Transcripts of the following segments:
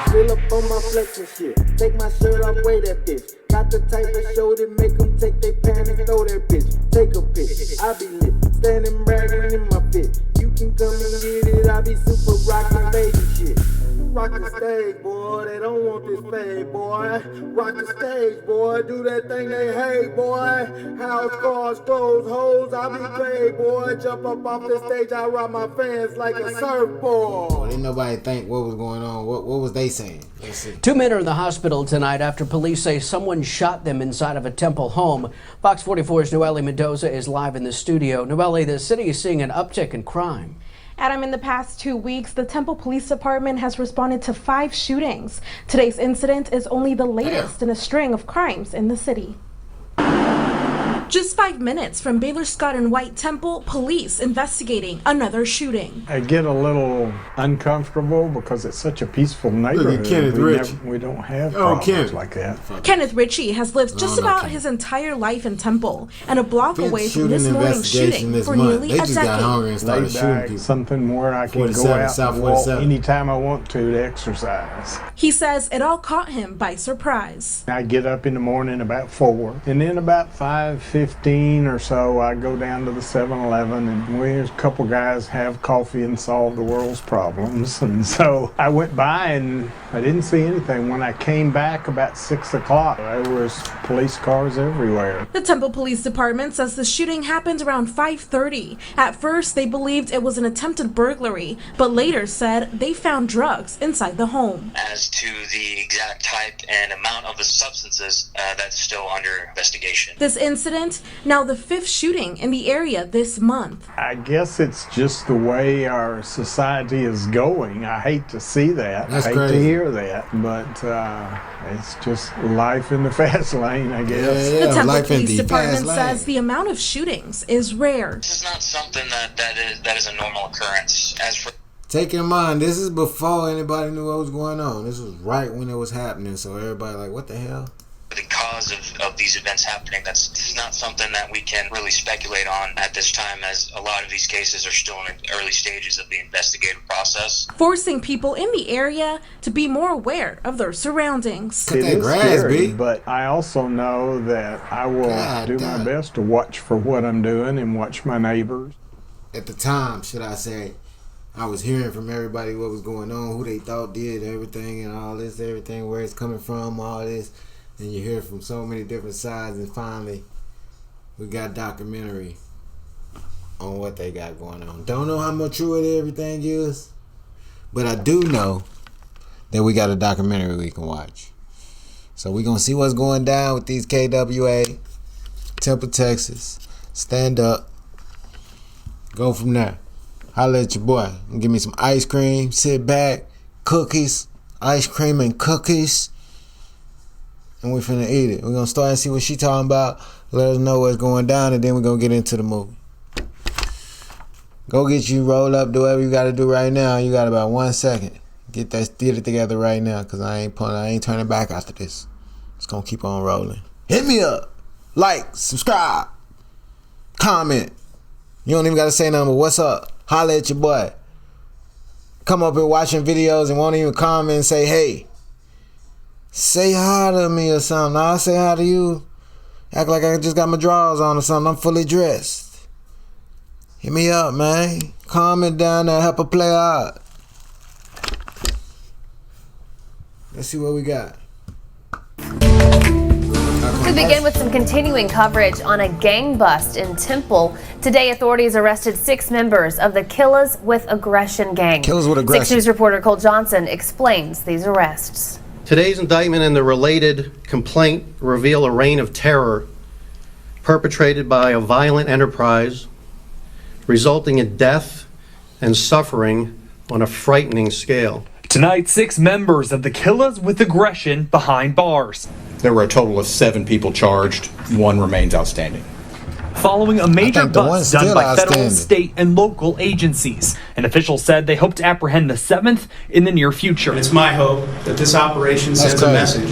Pull up on my flex and shit. Take my shirt off, weigh that bitch. Got the type of show that make them take their pants and throw that bitch. Take a pic, I be lit, standing bragging in my fit. You can come and get it, I be super rockin' baby shit. Rock the stage, boy, they don't want this fade, boy. Rock the stage, boy, do that thing they hate, boy. House cars, clothes, hoes, I be paid, boy. Jump up off the stage, I rock my fans like a surfboard. Didn't nobody think what was going on. What was they saying? Let's see. 2 men are in the hospital tonight after police say someone shot them inside of a Temple home. Fox 44's Noelle Mendoza is live in the studio. Noelle, the city is seeing an uptick in crime. Adam, in the past 2 weeks, the Temple Police Department has responded to 5 shootings. Today's incident is only the latest in a string of crimes in the city. Just 5 minutes from Baylor Scott and White Temple, police investigating another shooting. I get a little uncomfortable because it's such a peaceful neighborhood. We don't have problems like that. Kenneth Ritchie has lived just about his entire life in Temple and a block away from this morning's shooting for nearly a decade. Something where I can go out and walk anytime I want to exercise. He says it all caught him by surprise. I get up in the morning about 4, and then about 5:15 or so, I go down to the 7-Eleven, and a couple guys have coffee and solve the world's problems. And so I went by and I didn't see anything. When I came back about 6 o'clock, there was police cars everywhere. The Temple Police Department says the shooting happened around 5:30. At first, they believed it was an attempted burglary, but later said they found drugs inside the home. As to the exact type and amount of the substances, that's still under investigation. This incident, now the 5th shooting in the area this month. I guess it's just the way our society is going. I hate to see that. That's I hate crazy to hear that, but it's just life in the fast lane, I guess. The Temple Police Department says the amount of shootings is rare. This is not something that is a normal occurrence. As for take in mind, this is before anybody knew what was going on. This was right when it was happening, so everybody like, what the hell? the cause of these events happening, that's not something that we can really speculate on at this time, as a lot of these cases are still in the early stages of the investigative process. Forcing people in the area to be more aware of their surroundings. It is scary, but I also know that I will do my best to watch for what I'm doing and watch my neighbors. At the time, should I say, I was hearing from everybody what was going on, who they thought did everything and all this, everything, where it's coming from, all this. And you hear from so many different sides, and finally, we got documentary on what they got going on. Don't know how much true everything is, but I do know that we got a documentary we can watch. So we're going to see what's going down with these K.W.A, Temple, Texas. Stand up. Go from there. Holla at your boy. Give me some ice cream, sit back, cookies, ice cream and cookies. And we finna eat it. We're gonna start and see what she talking about. Let us know what's going down, and then we're gonna get into the movie. Go get you, roll up, do whatever you gotta do right now. You got about 1 second. Get that theater together right now, cause I ain't turning back after this. It's gonna keep on rolling. Hit me up. Like, subscribe, comment. You don't even gotta say nothing but what's up. Holla at your boy. Come up here watching videos and won't even comment and say, hey, say hi to me or something. I'll say hi to you. Act like I just got my drawers on or something. I'm fully dressed. Hit me up, man. Comment down there. Help her play out. Let's see what we got. We begin with some continuing coverage on a gang bust in Temple. Today, authorities arrested 6 members of the Killers with Aggression gang. Killers with Aggression. 6 News reporter Cole Johnson explains these arrests. Today's indictment and the related complaint reveal a reign of terror perpetrated by a violent enterprise, resulting in death and suffering on a frightening scale. Tonight, 6 members of the Killers with Aggression behind bars. There were a total of 7 people charged. 1 remains outstanding. Following a major bust done by federal, state, and local agencies. An official said they hope to apprehend the 7th in the near future. It's my hope that this operation sends a message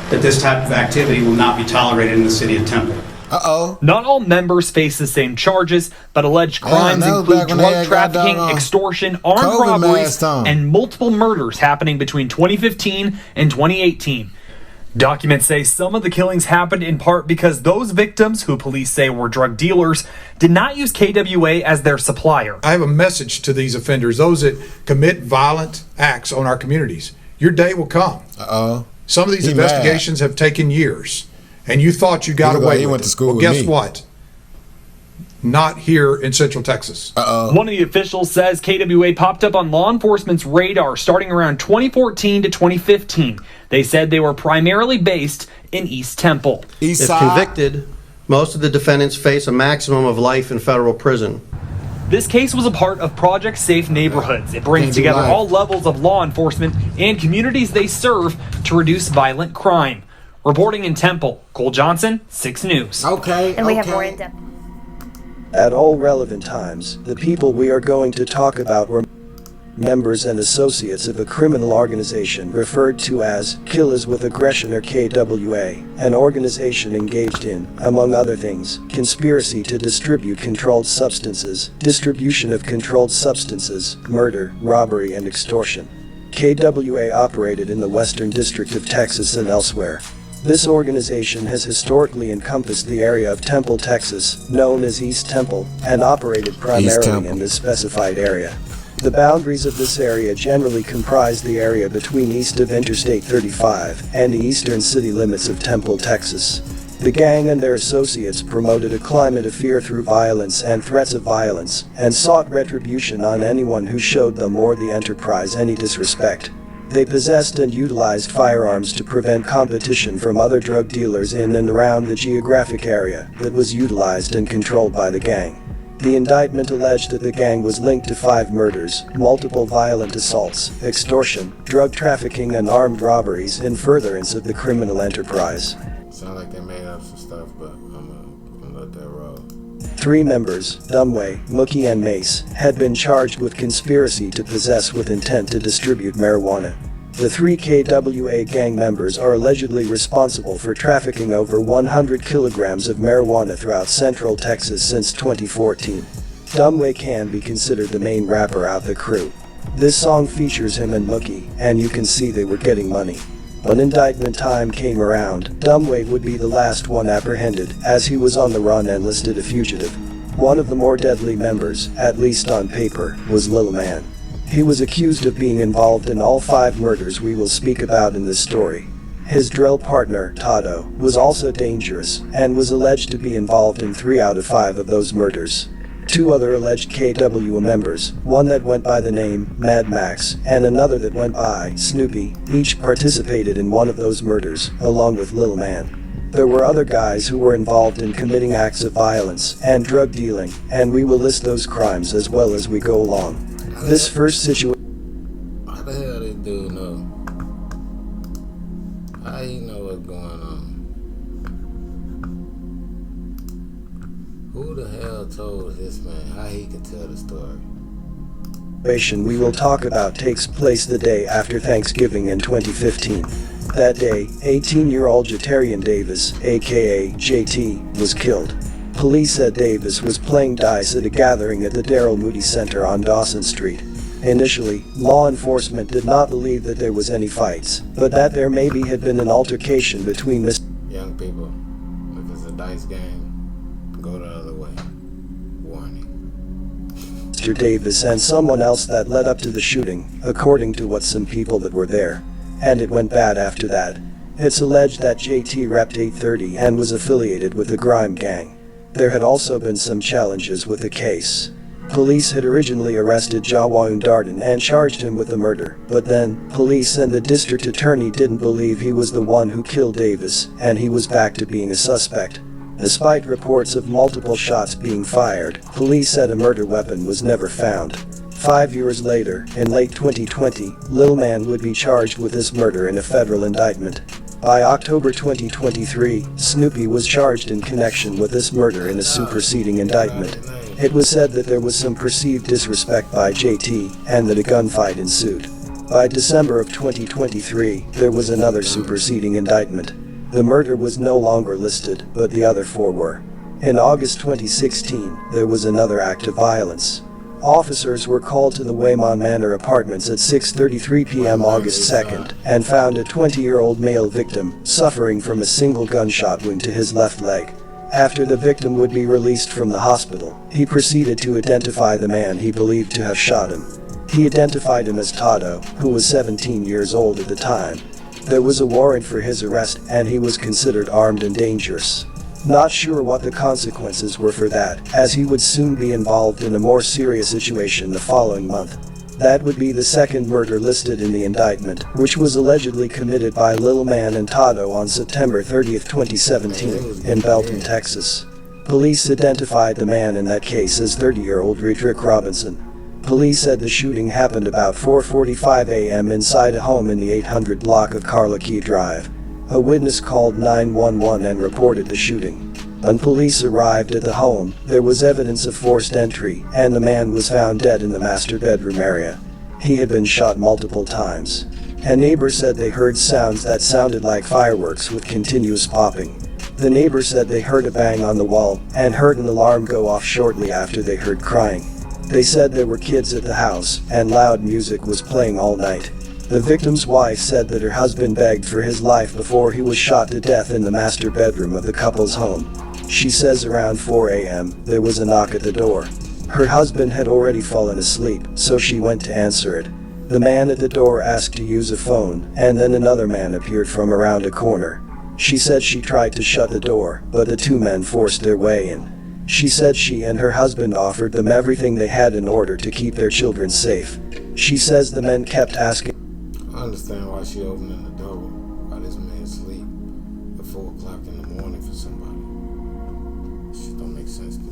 that this type of activity will not be tolerated in the city of Temple. Not all members face the same charges, but alleged crimes include drug trafficking, extortion, armed robberies, and multiple murders happening between 2015 and 2018. Documents say some of the killings happened in part because those victims, who police say were drug dealers, did not use K.W.A. as their supplier. I have a message to these offenders, those that commit violent acts on our communities. Your day will come. Some of these investigations have taken years, and you thought you got away with it. Well, guess what? Not here in Central Texas. One of the officials says K.W.A. popped up on law enforcement's radar starting around 2014 to 2015. They said they were primarily based in East Temple. If convicted, most of the defendants face a maximum of life in federal prison. This case was a part of Project Safe Neighborhoods. It brings together all levels of law enforcement and communities they serve to reduce violent crime. Reporting in Temple, Cole Johnson, 6 News. And we have more in-depth. At all relevant times, the people we are going to talk about were members and associates of a criminal organization referred to as Killers with Aggression, or K.W.A., an organization engaged in, among other things, conspiracy to distribute controlled substances, distribution of controlled substances, murder, robbery, and extortion. K.W.A. operated in the Western District of Texas and elsewhere. This organization has historically encompassed the area of Temple, Texas, known as East Temple, and operated primarily in this specified area. The boundaries of this area generally comprise the area between east of Interstate 35 and the eastern city limits of Temple, Texas. The gang and their associates promoted a climate of fear through violence and threats of violence, and sought retribution on anyone who showed them or the enterprise any disrespect. They possessed and utilized firearms to prevent competition from other drug dealers in and around the geographic area that was utilized and controlled by the gang. The indictment alleged that the gang was linked to 5 murders, multiple violent assaults, extortion, drug trafficking, and armed robberies in furtherance of the criminal enterprise. Sound like they made up some stuff, but I'm gonna let that roll. 3 members, K.W.A., Mookie, and Mace, had been charged with conspiracy to possess with intent to distribute marijuana. The 3 K.W.A. gang members are allegedly responsible for trafficking over 100 kilograms of marijuana throughout Central Texas since 2014. K.W.A. can be considered the main rapper out the crew. This song features him and Mookie, and you can see they were getting money. When indictment time came around, K.W.A. would be the last one apprehended, as he was on the run and listed a fugitive. One of the more deadly members, at least on paper, was Lil Man. He was accused of being involved in all 5 murders we will speak about in this story. His drill partner, Toto, was also dangerous, and was alleged to be involved in 3 out of 5 of those murders. 2 other alleged K.W.A. members, one that went by the name Mad Max, and another that went by Snoopy, each participated in one of those murders, along with Lil Man. There were other guys who were involved in committing acts of violence and drug dealing, and we will list those crimes as well as we go along. This first situation... How the hell this dude know? How he know what's going on? Who the hell told this man how he could tell the story? We will talk about takes place the day after Thanksgiving in 2015. That day, 18-year-old Jatarian Davis, aka JT, was killed. Police said Davis was playing dice at a gathering at the Darrell Moody Center on Dawson Street. Initially, law enforcement did not believe that there was any fights, but that there maybe had been an altercation between young people. If it's a dice game, go the other way. Warning. Mr. Davis and someone else that led up to the shooting, according to what some people that were there. And it went bad after that. It's alleged that JT repped 830 and was affiliated with the Grime Gang. There had also been some challenges with the case. Police had originally arrested K.W.A. Darden and charged him with the murder, but then, police and the district attorney didn't believe he was the one who killed Davis, and he was back to being a suspect. Despite reports of multiple shots being fired, police said a murder weapon was never found. 5 years later, in late 2020, Lil Man would be charged with this murder in a federal indictment. By October 2023, Snoopy was charged in connection with this murder in a superseding indictment. It was said that there was some perceived disrespect by JT, and that a gunfight ensued. By December of 2023, there was another superseding indictment. The murder was no longer listed, but the other 4 were. In August 2016, there was another act of violence. Officers were called to the Waymon Manor apartments at 6:33 p.m. August 2nd and found a 20-year-old male victim suffering from a single gunshot wound to his left leg. After the victim would be released from the hospital, he proceeded to identify the man he believed to have shot him. He identified him as Tato, who was 17 years old at the time. There was a warrant for his arrest and he was considered armed and dangerous. Not sure what the consequences were for that, as he would soon be involved in a more serious situation the following month. That would be the second murder listed in the indictment, which was allegedly committed by Lil Man and Tato on September 30, 2017, in Belton, Texas. Police identified the man in that case as 30-year-old Redrick Robinson. Police said the shooting happened about 4:45 a.m. inside a home in the 800 block of Carlockey Drive. A witness called 911 and reported the shooting. When police arrived at the home, there was evidence of forced entry, and the man was found dead in the master bedroom area. He had been shot multiple times. A neighbor said they heard sounds that sounded like fireworks with continuous popping. The neighbor said they heard a bang on the wall and heard an alarm go off shortly after they heard crying. They said there were kids at the house and loud music was playing all night. The victim's wife said that her husband begged for his life before he was shot to death in the master bedroom of the couple's home. She says around 4 a.m. there was a knock at the door. Her husband had already fallen asleep, so she went to answer it. The man at the door asked to use a phone, and then another man appeared from around a corner. She said she tried to shut the door, but the 2 men forced their way in. She said she and her husband offered them everything they had in order to keep their children safe. She says the men kept asking. I understand why she opening the door while this man sleep at 4 o'clock in the morning for somebody. Shit don't make sense to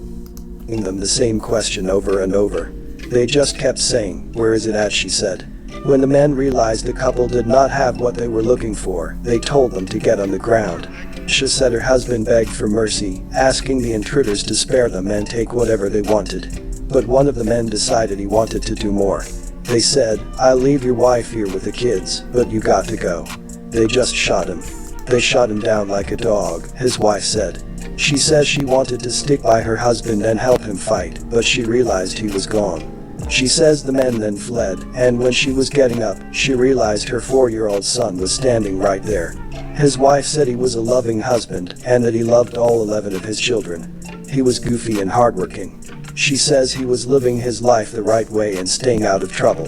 me. Them the same question over and over. They just kept saying, "Where is it at?" she said. When the men realized the couple did not have what they were looking for, they told them to get on the ground. She said her husband begged for mercy, asking the intruders to spare them and take whatever they wanted. But one of the men decided he wanted to do more. They said, "I'll leave your wife here with the kids, but you got to go." They just shot him. They shot him down like a dog, his wife said. She says she wanted to stick by her husband and help him fight, but she realized he was gone. She says the men then fled, and when she was getting up, she realized her 4-year-old son was standing right there. His wife said he was a loving husband, and that he loved all 11 of his children. He was goofy and hardworking. She says he was living his life the right way and staying out of trouble.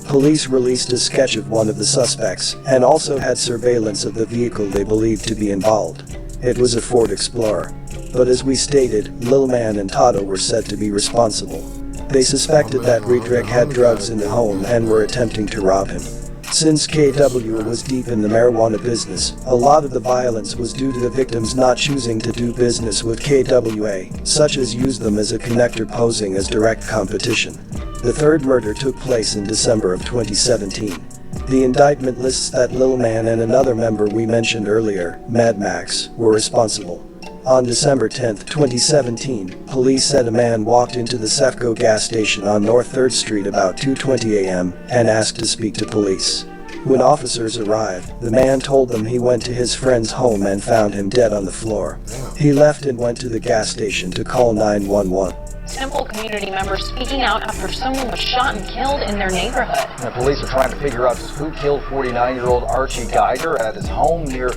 Police released a sketch of one of the suspects, and also had surveillance of the vehicle they believed to be involved. It was a Ford Explorer. But as we stated, Lil Man and Tato were said to be responsible. They suspected that Redrick had drugs in the home and were attempting to rob him. Since K.W.A was deep in the marijuana business, a lot of the violence was due to the victims not choosing to do business with K.W.A, such as use them as a connector posing as direct competition. The third murder took place in December of 2017. The indictment lists that Lil Man and another member we mentioned earlier, Mad Max, were responsible. On December 10, 2017, police said a man walked into the Sefco gas station on North 3rd Street about 2:20 a.m. and asked to speak to police. When officers arrived, the man told them he went to his friend's home and found him dead on the floor. He left and went to the gas station to call 911. Temple community members speaking out after someone was shot and killed in their neighborhood. The police are trying to figure out just who killed 49-year-old Archie Geiger at his home near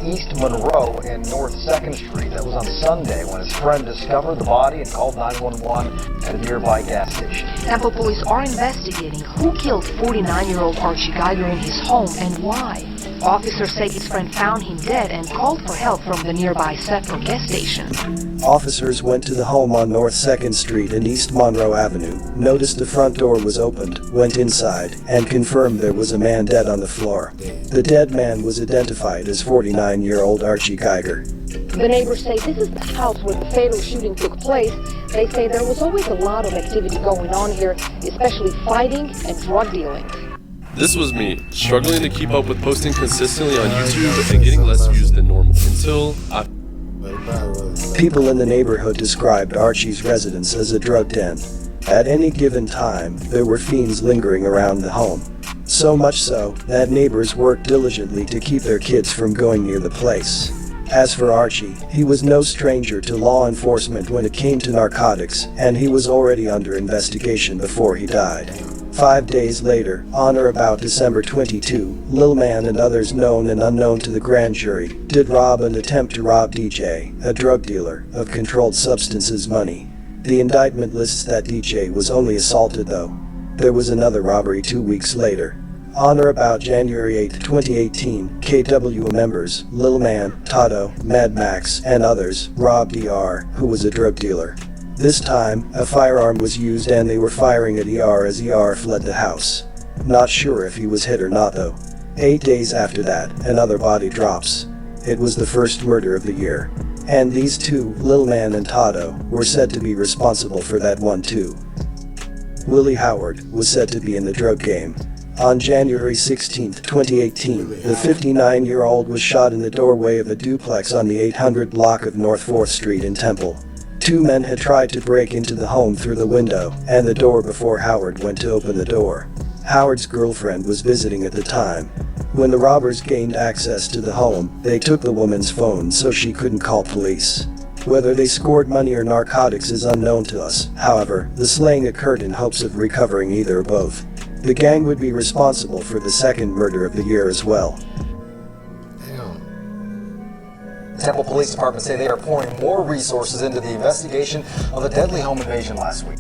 East Monroe and North 2nd Street. That was on Sunday when his friend discovered the body and called 911 at a nearby gas station. Temple police are investigating who killed 49-year-old Archie Geiger in his home and why. Officers say his friend found him dead and called for help from the nearby Sefco gas station. Officers went to the home on North 2nd Street and East Monroe Avenue, noticed the front door was opened, went inside, and confirmed there was a man dead on the floor. The dead man was identified as 49-year-old Archie Geiger. The neighbors say this is the house where the fatal shooting took place. They say there was always a lot of activity going on here, especially fighting and drug dealing. This was me, struggling to keep up with posting consistently on YouTube and getting less views than normal, until I... People in the neighborhood described Archie's residence as a drug den. At any given time, there were fiends lingering around the home. So much so that neighbors worked diligently to keep their kids from going near the place. As for Archie, he was no stranger to law enforcement when it came to narcotics, and he was already under investigation before he died. 5 days later, on or about December 22, Lil Man and others known and unknown to the grand jury did rob and attempt to rob DJ, a drug dealer, of controlled substances money. The indictment lists that DJ was only assaulted though. There was another robbery 2 weeks later. On or about January 8, 2018, K.W.A members, Lil Man, Toto, Mad Max, and others, robbed ER, who was a drug dealer. This time, a firearm was used and they were firing at ER as ER fled the house. Not sure if he was hit or not though. 8 days after that, another body drops. It was the first murder of the year. And these two, Lil Man and Toto, were said to be responsible for that one too. Willie Howard was said to be in the drug game. On January 16, 2018, the 59-year-old was shot in the doorway of a duplex on the 800 block of North 4th Street in Temple. 2 men had tried to break into the home through the window and the door before Howard went to open the door. Howard's girlfriend was visiting at the time. When the robbers gained access to the home, they took the woman's phone so she couldn't call police. Whether they scored money or narcotics is unknown to us. However, the slaying occurred in hopes of recovering either or both. The gang would be responsible for the second murder of the year as well. The Temple Police Department say they are pouring more resources into the investigation of a deadly home invasion last week.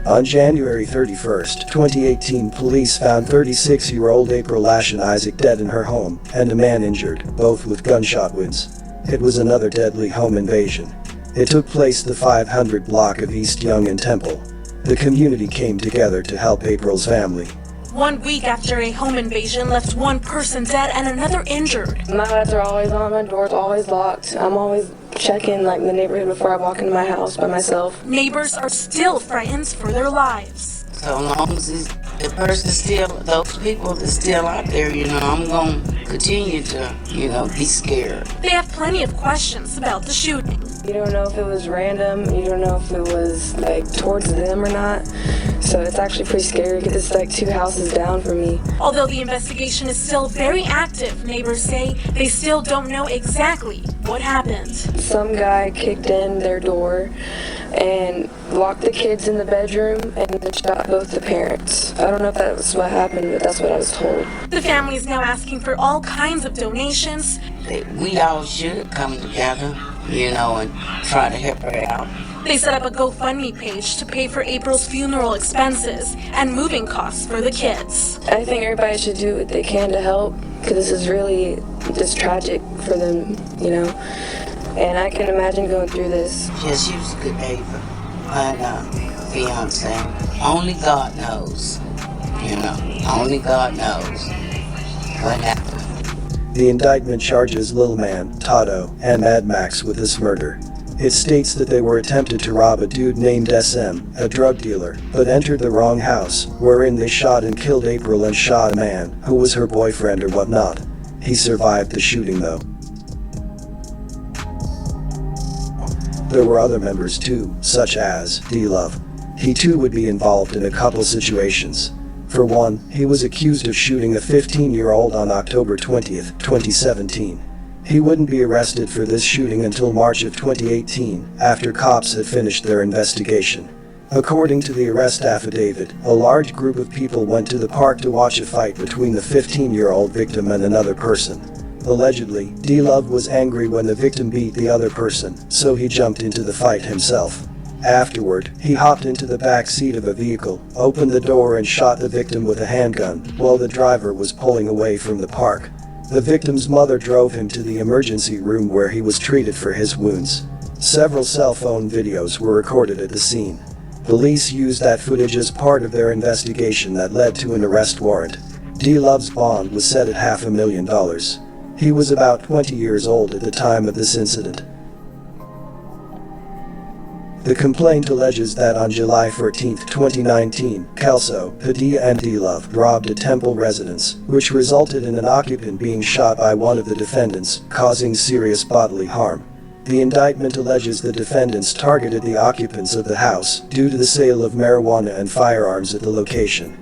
On January 31st, 2018, police found 36-year-old April Ashen Isaac dead in her home, and a man injured, both with gunshot wounds. It was another deadly home invasion. It took place the 500 block of East Young in Temple. The community came together to help April's family. 1 week after a home invasion left one person dead and another injured. My lights are always on, my door's always locked. I'm always checking the neighborhood before I walk into my house by myself. Neighbors are still frightened for their lives. So long as the person's still, those people that's still out there, I'm going to continue to, be scared. They have plenty of questions about the shooting. You don't know if it was random, you don't know if it was towards them or not. So it's actually pretty scary because it's 2 houses down from me. Although the investigation is still very active, neighbors say they still don't know exactly what happened. Some guy kicked in their door and locked the kids in the bedroom and then shot both the parents. I don't know if that was what happened, but that's what I was told. The family is now asking for all kinds of donations. We all should come together, and try to help her out. They set up a GoFundMe page to pay for April's funeral expenses and moving costs for the kids. I think everybody should do what they can to help because this is really just tragic for them, And I can imagine going through this. Yeah, she was a good neighbor. My fiance. Only God knows. Only God knows what happened. The indictment charges Lil Man, Toto, and Mad Max with this murder. It states that they were attempted to rob a dude named SM, a drug dealer, but entered the wrong house, wherein they shot and killed April and shot a man, who was her boyfriend or whatnot. He survived the shooting though. There were other members too, such as D-Love. He too would be involved in a couple situations. For one, he was accused of shooting a 15-year-old on October 20th, 2017. He wouldn't be arrested for this shooting until March of 2018, after cops had finished their investigation. According to the arrest affidavit, a large group of people went to the park to watch a fight between the 15-year-old victim and another person. Allegedly, D-Love was angry when the victim beat the other person, so he jumped into the fight himself. Afterward, he hopped into the back seat of a vehicle, opened the door and shot the victim with a handgun, while the driver was pulling away from the park. The victim's mother drove him to the emergency room where he was treated for his wounds. Several cell phone videos were recorded at the scene. Police used that footage as part of their investigation that led to an arrest warrant. D-Love's bond was set at $500,000. He was about 20 years old at the time of this incident. The complaint alleges that on July 14, 2019, Kelso, Padilla and D-Love robbed a Temple residence, which resulted in an occupant being shot by one of the defendants, causing serious bodily harm. The indictment alleges the defendants targeted the occupants of the house due to the sale of marijuana and firearms at the location.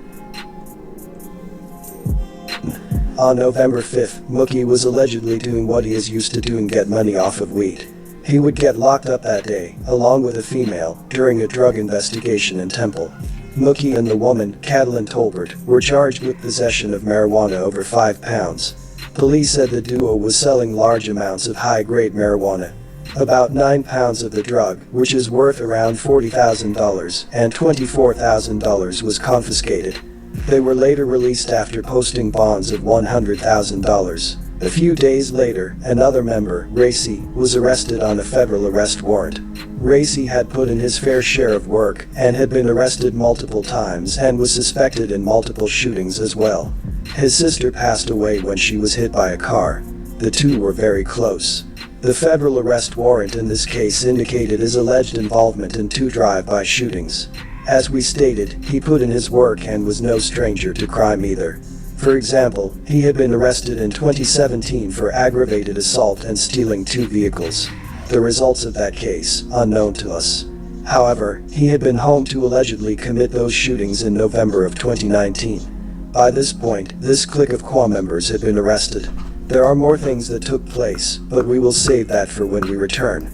On November 5th, Mookie was allegedly doing what he is used to doing: get money off of weed. He would get locked up that day, along with a female, during a drug investigation in Temple. Mookie and the woman, Catalin Tolbert, were charged with possession of marijuana over 5 pounds. Police said the duo was selling large amounts of high-grade marijuana. About 9 pounds of the drug, which is worth around $40,000, and $24,000 was confiscated. They were later released after posting bonds of $100,000. A few days later, another member, Racy, was arrested on a federal arrest warrant. Racy had put in his fair share of work and had been arrested multiple times and was suspected in multiple shootings as well. His sister passed away when she was hit by a car. The two were very close. The federal arrest warrant in this case indicated his alleged involvement in 2 drive-by shootings. As we stated, he put in his work and was no stranger to crime either. For example, he had been arrested in 2017 for aggravated assault and stealing 2 vehicles. The results of that case, unknown to us. However, he had been home to allegedly commit those shootings in November of 2019. By this point, this clique of K.W.A members had been arrested. There are more things that took place, but we will save that for when we return.